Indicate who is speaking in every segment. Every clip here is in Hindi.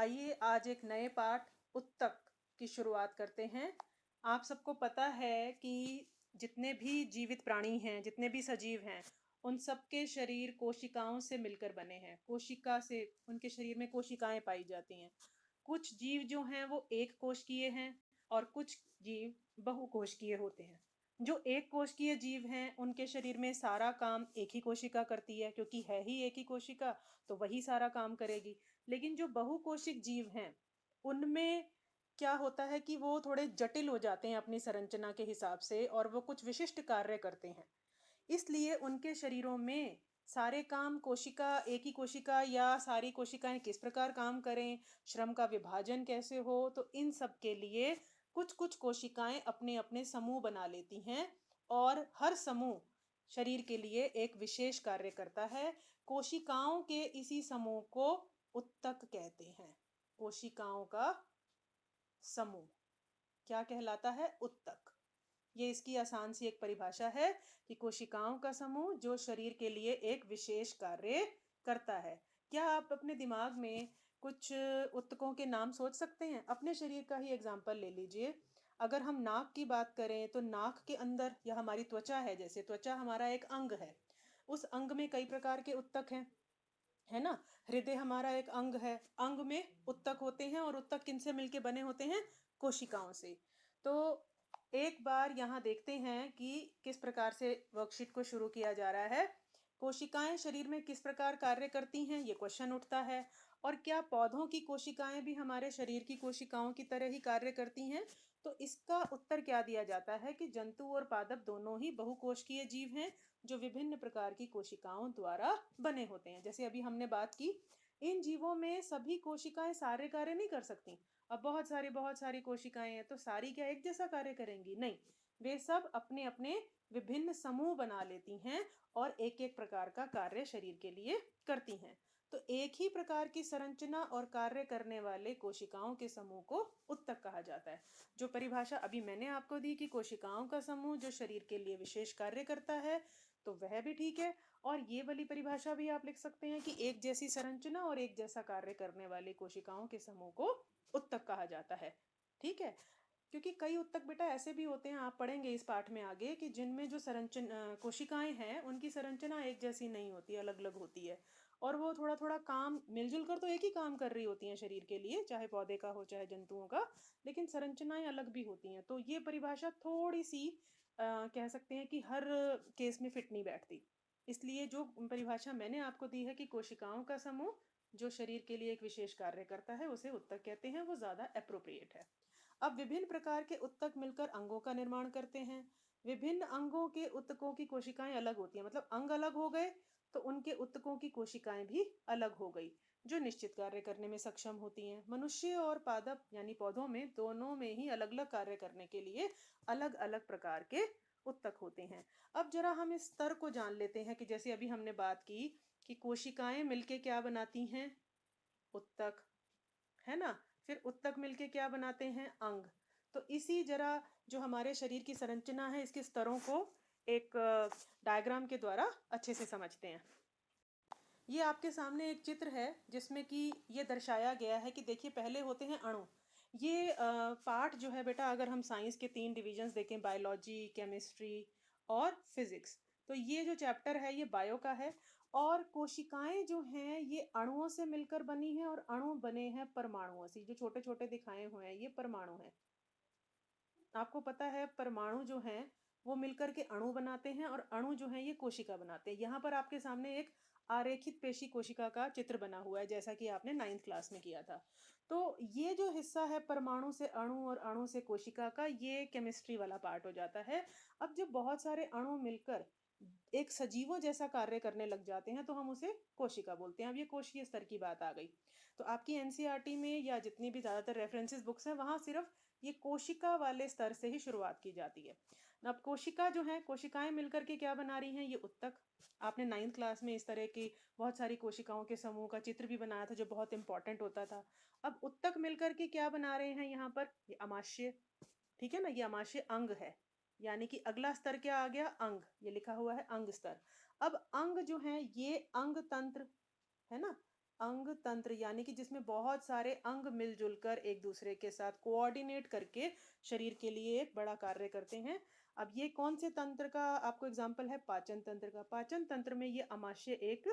Speaker 1: आइए आज एक नए पाठ उत्तक की शुरुआत करते हैं। आप सबको पता है कि जितने भी जीवित प्राणी हैं, जितने भी सजीव हैं, उन सबके शरीर कोशिकाओं से मिलकर बने हैं। कोशिका से उनके शरीर में कोशिकाएं पाई जाती हैं। कुछ जीव जो हैं वो एक कोशिकीय हैं और कुछ जीव बहुकोशिकीय होते हैं। जो एक कोशिकीय जीव हैं उनके शरीर में सारा काम एक ही कोशिका करती है, क्योंकि है ही एक ही कोशिका, तो वही सारा काम करेगी। लेकिन जो बहुकोशिक जीव हैं उनमें क्या होता है कि वो थोड़े जटिल हो जाते हैं अपनी संरचना के हिसाब से, और वो कुछ विशिष्ट कार्य करते हैं। इसलिए उनके शरीरों में सारे काम कोशिका, एक ही कोशिका या सारी कोशिकाएं किस प्रकार काम करें, श्रम का विभाजन कैसे हो, तो इन सब के लिए कुछ कुछ कोशिकाएं अपने अपने समूह बना लेती हैं। और हर समूह शरीर के लिए एक विशेष कार्य करता है। कोशिकाओं के इसी समूह को उत्तक कहते हैं। कोशिकाओं का समूह क्या कहलाता है? उत्तक। ये इसकी आसान सी एक परिभाषा है कि कोशिकाओं का समूह जो शरीर के लिए एक विशेष कार्य करता है। क्या आप अपने दिमाग में कुछ उत्तकों के नाम सोच सकते हैं? अपने शरीर का ही एग्जाम्पल ले लीजिए। अगर हम नाक की बात करें तो नाक के अंदर, या हमारी त्वचा है, जैसे त्वचा हमारा एक अंग है, उस अंग में कई प्रकार के उत्तक हैं, है ना। हृदय हमारा एक अंग है, अंग में उत्तक होते हैं, और उत्तक किनसे मिलके बने होते हैं? कोशिकाओं से। तो एक बार यहाँ देखते हैं कि किस प्रकार से वर्कशीट को शुरू किया जा रहा है। कोशिकाएं शरीर में किस प्रकार कार्य करती हैं, ये क्वेश्चन उठता है। और क्या पौधों की कोशिकाएं भी हमारे शरीर की कोशिकाओं की तरह ही कार्य करती हैं? तो इसका उत्तर क्या दिया जाता है कि जंतु और पादप दोनों ही बहुकोशिकीय जीव हैं, जो विभिन्न प्रकार की कोशिकाओं द्वारा बने होते हैं। जैसे अभी हमने बात की, इन जीवों में सभी कोशिकाएं सारे कार्य नहीं कर सकती। अब बहुत सारी कोशिकाएं हैं, तो सारी क्या एक जैसा कार्य करेंगी? नहीं, वे सब अपने अपने विभिन्न समूह बना लेती हैं और एक एक प्रकार का कार्य शरीर के लिए करती हैं। तो एक ही प्रकार की संरचना और कार्य करने वाले कोशिकाओं के समूह को उत्तक कहा जाता है। जो परिभाषा अभी मैंने आपको दी कि कोशिकाओं का समूह जो शरीर के लिए विशेष कार्य करता है, तो वह भी ठीक है। और ये वाली परिभाषा भी आप लिख सकते हैं कि एक जैसी संरचना और एक जैसा कार्य करने वाली कोशिकाओं के समूह को उत्तक कहा जाता है। ठीक है। क्योंकि कई उत्तक बेटा ऐसे भी होते हैं, आप पढ़ेंगे इस पाठ में आगे, कि जिनमें जो संरचना कोशिकाएं हैं उनकी संरचना एक जैसी नहीं होती, अलग अलग होती है। और वो थोड़ा थोड़ा काम मिलजुल कर तो एक ही काम कर रही होती हैं शरीर के लिए, चाहे पौधे का हो चाहे जंतुओं का, लेकिन संरचनाएं अलग भी होती हैं। तो ये परिभाषा थोड़ी सी कह सकते हैं कि हर केस में फिट नहीं बैठती। इसलिए जो परिभाषा मैंने आपको दी है कि कोशिकाओं का समूह जो शरीर के लिए एक विशेष कार्य करता है, उसे उत्तक कहते हैं, वो ज्यादा अप्रोप्रिएट है। अब विभिन्न प्रकार के उत्तक मिलकर अंगों का निर्माण करते हैं। विभिन्न अंगों के उत्तकों की कोशिकाएं अलग होती हैं, मतलब अंग अलग हो गए तो उनके उत्तकों की कोशिकाएं भी अलग हो गई, जो निश्चित कार्य करने में सक्षम होती हैं। मनुष्य और पादप यानी पौधों में दोनों में ही अलग अलग कार्य करने के लिए अलग अलग प्रकार के उत्तक होते हैं। अब जरा हम इस स्तर को जान लेते हैं कि जैसे अभी हमने बात की कि कोशिकाएं मिलके क्या बनाती हैं? उत्तक, है ना। फिर उत्तक मिलके क्या बनाते हैं? अंग। तो इसी जरा जो हमारे शरीर की संरचना है, इसके स्तरों को एक डायग्राम के द्वारा अच्छे से समझते हैं। ये आपके सामने एक चित्र है जिसमें कि ये दर्शाया गया है कि देखिए, पहले होते हैं अणु। ये पार्ट जो है बेटा, अगर हम साइंस के 3 डिविजन्स देखें, बायोलॉजी, केमिस्ट्री और फिजिक्स, तो ये जो चैप्टर है ये बायो का है। और कोशिकाएं जो हैं ये अणुओं से मिलकर बनी हैं, और अणु बने हैं परमाणुओं से। जो छोटे छोटे दिखाए हुए हैं ये परमाणु हैं। आपको पता है परमाणु जो हैं वो मिलकर के अणु बनाते हैं, और अणु जो हैं ये कोशिका बनाते हैं। यहाँ पर आपके सामने एक आरेखित पेशी कोशिका का चित्र बना हुआ है, जैसा कि आपने 9th क्लास में किया था। तो ये जो हिस्सा है परमाणु से अणु और अणु से कोशिका का, ये केमिस्ट्री वाला पार्ट हो जाता है। अब जब बहुत सारे अणु मिलकर एक सजीवों जैसा कार्य करने लग जाते हैं तो हम उसे कोशिका बोलते हैं। अब ये कोशीय स्तर की बात आ गई। तो आपकी एनसीईआरटी में या जितनी भी ज्यादातर रेफरेंसेस बुक्स हैं, वहां सिर्फ ये कोशिका वाले स्तर से ही शुरुआत की जाती है। अब कोशिका जो है, कोशिकाएं मिलकर के क्या बना रही हैं? ये उत्तक। आपने 9th क्लास में इस तरह की बहुत सारी कोशिकाओं के समूह का चित्र भी बनाया था, जो बहुत इंपॉर्टेंट होता था। अब उत्तक मिलकर के क्या बना रहे हैं यहाँ पर? ये अमाशय। ठीक है ना, ये अमाशय अंग है। यानी कि अगला स्तर क्या आ गया? अंग। ये लिखा हुआ है अंग स्तर। अब अंग जो है ये अंग तंत्र, है ना। अंग तंत्र यानी कि जिसमें बहुत सारे अंग मिलजुल कर एक दूसरे के साथ कोऑर्डिनेट करके शरीर के लिए एक बड़ा कार्य करते हैं। अब ये कौन से तंत्र का आपको एग्जाम्पल है? पाचन तंत्र का। पाचन तंत्र में ये अमाशय एक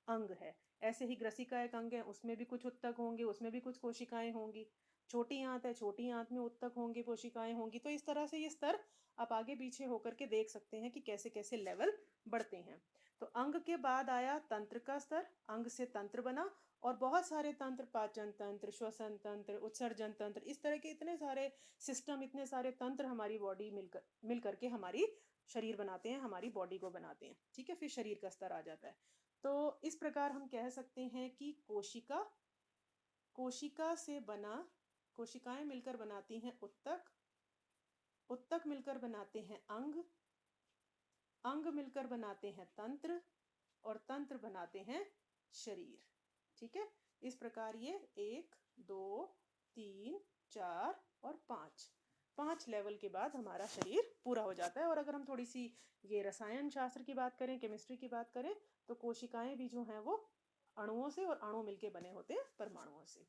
Speaker 1: अंग है। ऐसे ही ग्रसिका एक अंग है, उसमें भी कुछ उत्तक होंगे, उसमें भी कुछ कोशिकाएं होंगी। छोटी आंत है, छोटी आंत में उत्तक होंगे, कोशिकाएं होंगी। तो इस तरह से ये स्तर आप आगे पीछे होकर के देख सकते हैं कि कैसे कैसे लेवल बढ़ते हैं। तो अंग के बाद आया तंत्र का स्तर, अंग से तंत्र बना और बहुत सारे तंत्र, पाचन तंत्र, श्वसन तंत्र, उत्सर्जन तंत्र, इस तरह के इतने सारे सिस्टम, इतने सारे तंत्र हमारी बॉडी मिल करके हमारी शरीर बनाते हैं, हमारी बॉडी को बनाते हैं। ठीक है, फिर शरीर का स्तर आ जाता है। तो इस प्रकार हम कह सकते हैं कि कोशिका, कोशिका से बना, कोशिकाएं मिलकर बनाती हैं उत्तक, उत्तक मिलकर बनाते हैं अंग, अंग मिलकर बनाते हैं तंत्र और तंत्र बनाते हैं शरीर। ठीक है, इस प्रकार ये 1 2 3 4 और 5 लेवल के बाद हमारा शरीर पूरा हो जाता है। और अगर हम थोड़ी सी ये रसायन शास्त्र की बात करें, केमिस्ट्री की बात करें, तो कोशिकाएं भी जो हैं वो अणुओं से, और अणु मिलके बने होते हैं परमाणुओं से।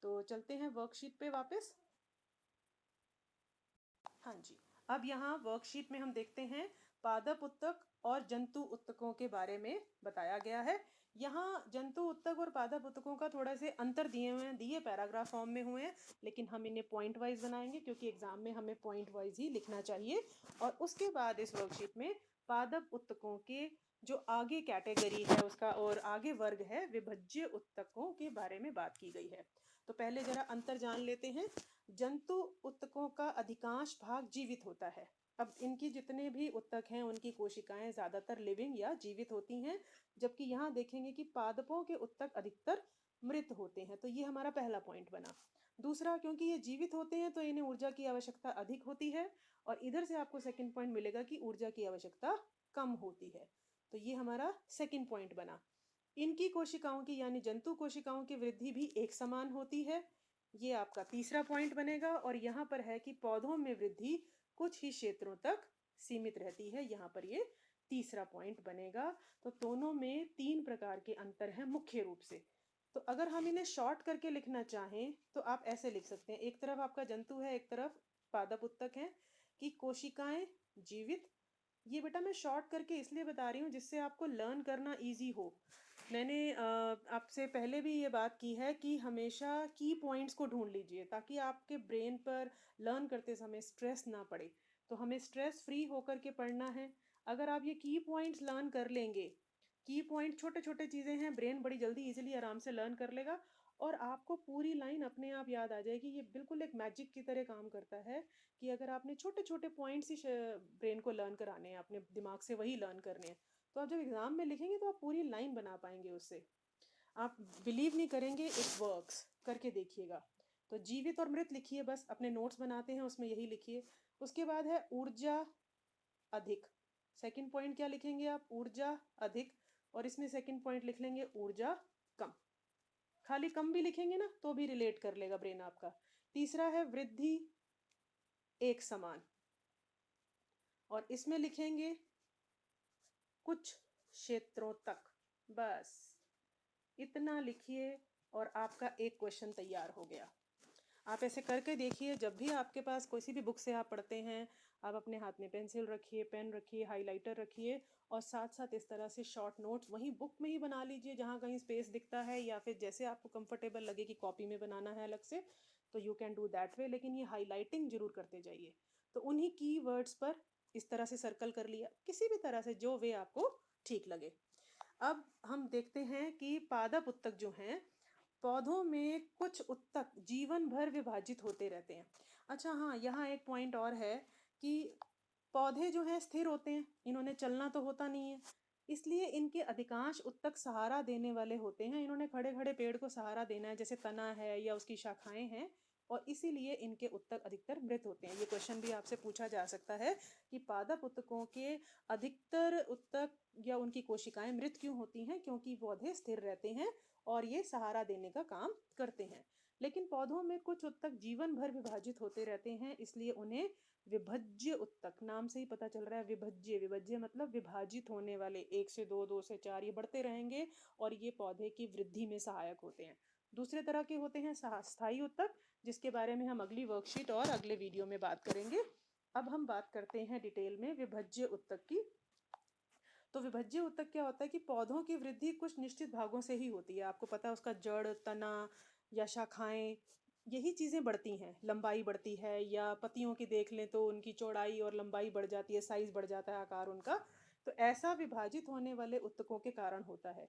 Speaker 1: तो चलते हैं वर्कशीट पे वापस। हाँ जी, अब यहाँ वर्कशीट में हम देखते हैं पादप उत्तक और जंतु उत्तकों के बारे में बताया गया है। यहाँ जंतु उत्तक और पादप उत्तकों का थोड़ा से अंतर दिए हुए हैं, दिए पैराग्राफ फॉर्म में हुए हैं, लेकिन हम इन्हें पॉइंट वाइज बनाएंगे क्योंकि एग्जाम में हमें पॉइंट वाइज ही लिखना चाहिए। और उसके बाद इस वर्कशीट में पादप उत्तकों के जो आगे कैटेगरी है उसका और आगे वर्ग है विभज्य उत्तकों के बारे में बात की गई है। तो पहले जरा अंतर जान लेते हैं। जंतु उत्तकों का अधिकांश भाग जीवित होता है। अब इनकी जितने भी उत्तक हैं उनकी कोशिकाएं ज्यादातर लिविंग या जीवित होती हैं, जबकि यहाँ देखेंगे कि पादपों के उत्तक अधिकतर मृत होते हैं। तो ये हमारा पहला पॉइंट बना। दूसरा, क्योंकि ये जीवित होते हैं तो इन्हें ऊर्जा की आवश्यकता अधिक होती है, और इधर से आपको सेकंड पॉइंट मिलेगा कि ऊर्जा की आवश्यकता कम होती है। तो ये हमारा सेकंड पॉइंट बना। इनकी कोशिकाओं की यानी जंतु कोशिकाओं की वृद्धि भी एक समान होती है, ये आपका तीसरा पॉइंट बनेगा। और यहाँ पर है कि पौधों में वृद्धि कुछ ही क्षेत्रों तक सीमित रहती है, यहाँ पर ये तीसरा पॉइंट बनेगा। तो दोनों में 3 प्रकार के अंतर हैं मुख्य रूप से। तो अगर हम इन्हें शॉर्ट करके लिखना चाहें तो आप ऐसे लिख सकते हैं, एक तरफ आपका जंतु है, एक तरफ पादप उत्तक है, कि कोशिकाएं जीवित। ये बेटा मैं शॉर्ट करके इसलिए बता रही हूँ जिससे आपको लर्न करना इजी हो। मैंने आपसे पहले भी ये बात की है कि हमेशा की पॉइंट्स को ढूंढ लीजिए ताकि आपके ब्रेन पर लर्न करते समय स्ट्रेस ना पड़े। तो हमें स्ट्रेस फ्री होकर के पढ़ना है। अगर आप ये की पॉइंट्स लर्न कर लेंगे, की पॉइंट छोटे छोटे चीज़ें हैं, ब्रेन बड़ी जल्दी इजीली आराम से लर्न कर लेगा और आपको पूरी लाइन अपने आप याद आ जाएगी। ये बिल्कुल एक मैजिक की तरह काम करता है कि अगर आपने छोटे छोटे पॉइंट्स ही ब्रेन को लर्न कराने हैं, अपने दिमाग से वही लर्न करने हैं, तो आप जब एग्जाम में लिखेंगे तो आप पूरी लाइन बना पाएंगे उससे। आप बिलीव नहीं करेंगे, इट वर्क्स, करके देखिएगा। तो जीवित और मृत लिखिए, बस अपने नोट्स बनाते हैं उसमें यही लिखिए। उसके बाद है ऊर्जा अधिक। सेकंड पॉइंट क्या लिखेंगे आप? ऊर्जा अधिक। और इसमें सेकंड पॉइंट लिख लेंगे ऊर्जा कम। खाली कम भी लिखेंगे ना तो भी रिलेट कर लेगा ब्रेन आपका। तीसरा है वृद्धि एक समान, और इसमें लिखेंगे कुछ क्षेत्रों तक। बस इतना लिखिए और आपका एक क्वेश्चन तैयार हो गया। आप ऐसे करके देखिए, जब भी आपके पास कोई सी भी बुक से आप पढ़ते हैं, आप अपने हाथ में पेंसिल रखिए, पेन रखिए, हाइलाइटर रखिए, और साथ साथ इस तरह से शॉर्ट नोट्स वहीं बुक में ही बना लीजिए जहाँ कहीं स्पेस दिखता है, या फिर जैसे आपको कंफर्टेबल लगे कि कॉपी में बनाना है अलग से, तो you can do that way. लेकिन ये हाईलाइटिंग जरूर करते जाइए। तो उन्हीं की वर्ड्स पर इस तरह से सर्कल कर लिया, किसी भी तरह से जो वे आपको ठीक लगे। अब हम देखते हैं कि पादप उत्तक जो हैं, पौधों में कुछ उत्तक जीवन भर विभाजित होते रहते हैं। अच्छा हाँ, यहाँ एक पॉइंट और है कि पौधे जो हैं स्थिर होते हैं, इन्होंने चलना तो होता नहीं है, इसलिए इनके अधिकांश उत्तक सहारा देने वाले होते हैं। इन्होंने खड़े खड़े पेड़ को सहारा देना है, जैसे तना है या उसकी शाखाएं हैं, और इसीलिए इनके उत्तक अधिकतर मृत होते हैं। ये क्वेश्चन भी आपसे पूछा जा सकता है कि पादप उत्तकों के अधिकतर उत्तक या उनकी कोशिकाएं मृत क्यों होती हैं? क्योंकि पौधे स्थिर रहते हैं और ये सहारा देने का काम करते हैं। लेकिन पौधों में कुछ उत्तक जीवन भर विभाजित होते रहते हैं, इसलिए उन्हें विभज्य उत्तक, नाम से ही पता चल रहा है विभज्य, विभज्य मतलब विभाजित होने वाले, 1 से 2, 2 से 4 ये बढ़ते रहेंगे और ये पौधे की वृद्धि में सहायक होते हैं। दूसरे तरह के होते हैं स्थायी उत्तक, जिसके बारे में हम अगली वर्कशीट और अगले वीडियो में बात करेंगे। अब हम बात करते हैं डिटेल में विभज्य उत्तक की। तो विभज्य उत्तक क्या होता है कि पौधों की वृद्धि कुछ निश्चित भागों से ही होती है। आपको पता है उसका जड़, तना या शाखाएं, यही चीज़ें बढ़ती हैं, लंबाई बढ़ती है, या पत्तियों की देख लें तो उनकी चौड़ाई और लंबाई बढ़ जाती है, साइज बढ़ जाता है, आकार उनका। तो ऐसा विभाजित होने वाले उत्तकों के कारण होता है।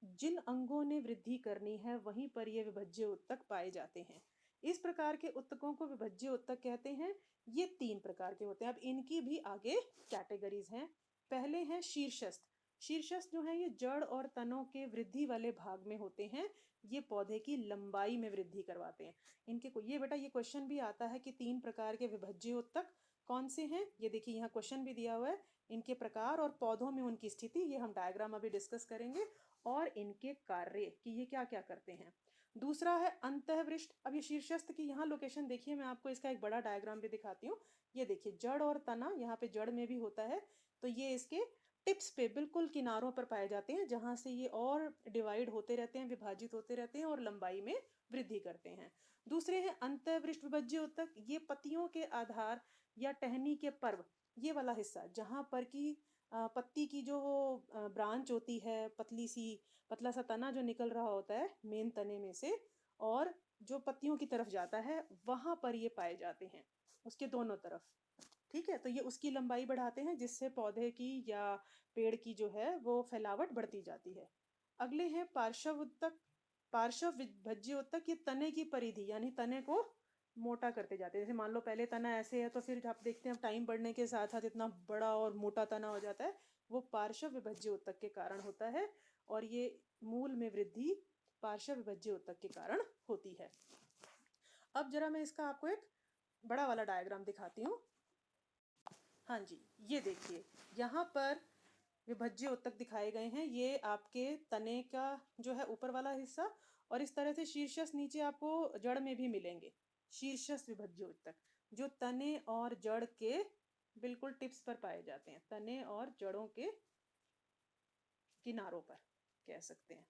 Speaker 1: जिन अंगों ने वृद्धि करनी है वहीं पर ये विभज्य उत्तक पाए जाते हैं। इस प्रकार के उत्तकों को विभज्य उत्तक कहते हैं। ये 3 प्रकार के होते हैं। अब इनकी भी आगे कैटेगरीज हैं। पहले हैं शीर्षस्थ। शीर्षस्थ जो है ये जड़ और तनों के वृद्धि वाले भाग में होते हैं। ये पौधे की लंबाई में वृद्धि करवाते हैं। इनके को ये बेटा ये क्वेश्चन भी आता है कि 3 प्रकार के विभज्य उत्तक कौन से हैं। ये देखिए यहाँ क्वेश्चन भी दिया हुआ है। इनके प्रकार और पौधों में उनकी स्थिति, ये हम डायग्राम अभी डिस्कस करेंगे, और इनके कार्य कि ये क्या क्या करते हैं। दूसरा है अंतःवृष्ट। अब ये शीर्षस्थ की यहाँ लोकेशन देखिए, मैं आपको इसका एक बड़ा डायग्राम भी दिखाती हूँ। ये देखिए जड़ और तना, यहाँ पे जड़ में भी होता है, तो ये इसके टिप्स पे बिल्कुल किनारों पर पाए जाते हैं, जहां से ये और डिवाइड होते रहते हैं, विभाजित होते रहते हैं और लंबाई में वृद्धि करते हैं। दूसरे हैं अंतःवृष्ट विभज्य उत्तक। ये पत्तियों के आधार या टहनी के पर्व, ये वाला हिस्सा जहां पर की पत्ती की जो ब्रांच होती है, पतली सी पतला सा तना जो निकल रहा होता है मेन तने में से, और जो पत्तियों की तरफ जाता है, वहां पर ये पाए जाते हैं, उसके दोनों तरफ। ठीक है, तो ये उसकी लंबाई बढ़ाते हैं, जिससे पौधे की या पेड़ की जो है वो फैलावट बढ़ती जाती है। अगले हैं पार्श्व उत्तक। पार्श्व विभज्य उत्तक ये तने की परिधि यानी तने को मोटा करते जाते हैं। जैसे मान लो पहले तना ऐसे है, तो फिर आप देखते हैं टाइम बढ़ने के साथ साथ इतना बड़ा और मोटा तना हो जाता है, वो पार्श्व विभज्य उत्तक के कारण होता है। और ये मूल में वृद्धि पार्श्व विभज्य उत्तक के कारण होती है। अब जरा मैं इसका आपको एक बड़ा वाला डायग्राम दिखाती हूँ। हाँ जी, ये देखिए यहाँ पर विभज्य उत्तक दिखाए गए हैं। ये आपके तने का जो है ऊपर वाला हिस्सा, और इस तरह से शीर्षस्थ नीचे आपको जड़ में भी मिलेंगे। शीर्षस्थ विभज्य उत्तक जो तने और जड़ के बिल्कुल टिप्स पर पाए जाते हैं, तने और जड़ों के किनारों पर कह सकते हैं।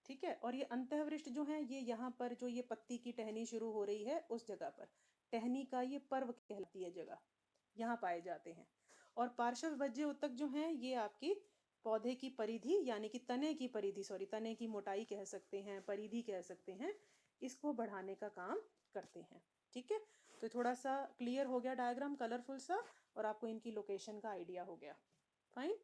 Speaker 1: ठीक है, और ये अंतःवृष्ट जो है ये यहाँ पर जो ये पत्ती की टहनी शुरू हो रही है उस जगह पर, टहनी का ये पर्व कहलाती है जगह, यहाँ पाए जाते हैं। और पार्श्व विभज्य उत्तक जो हैं ये आपकी पौधे की परिधि यानी कि तने की परिधि, सॉरी तने की मोटाई कह सकते हैं, परिधि कह सकते हैं, इसको बढ़ाने का काम करते हैं। ठीक है, तो थोड़ा सा क्लियर हो गया डायग्राम, कलरफुल सा, और आपको इनकी लोकेशन का आइडिया हो गया। फाइन।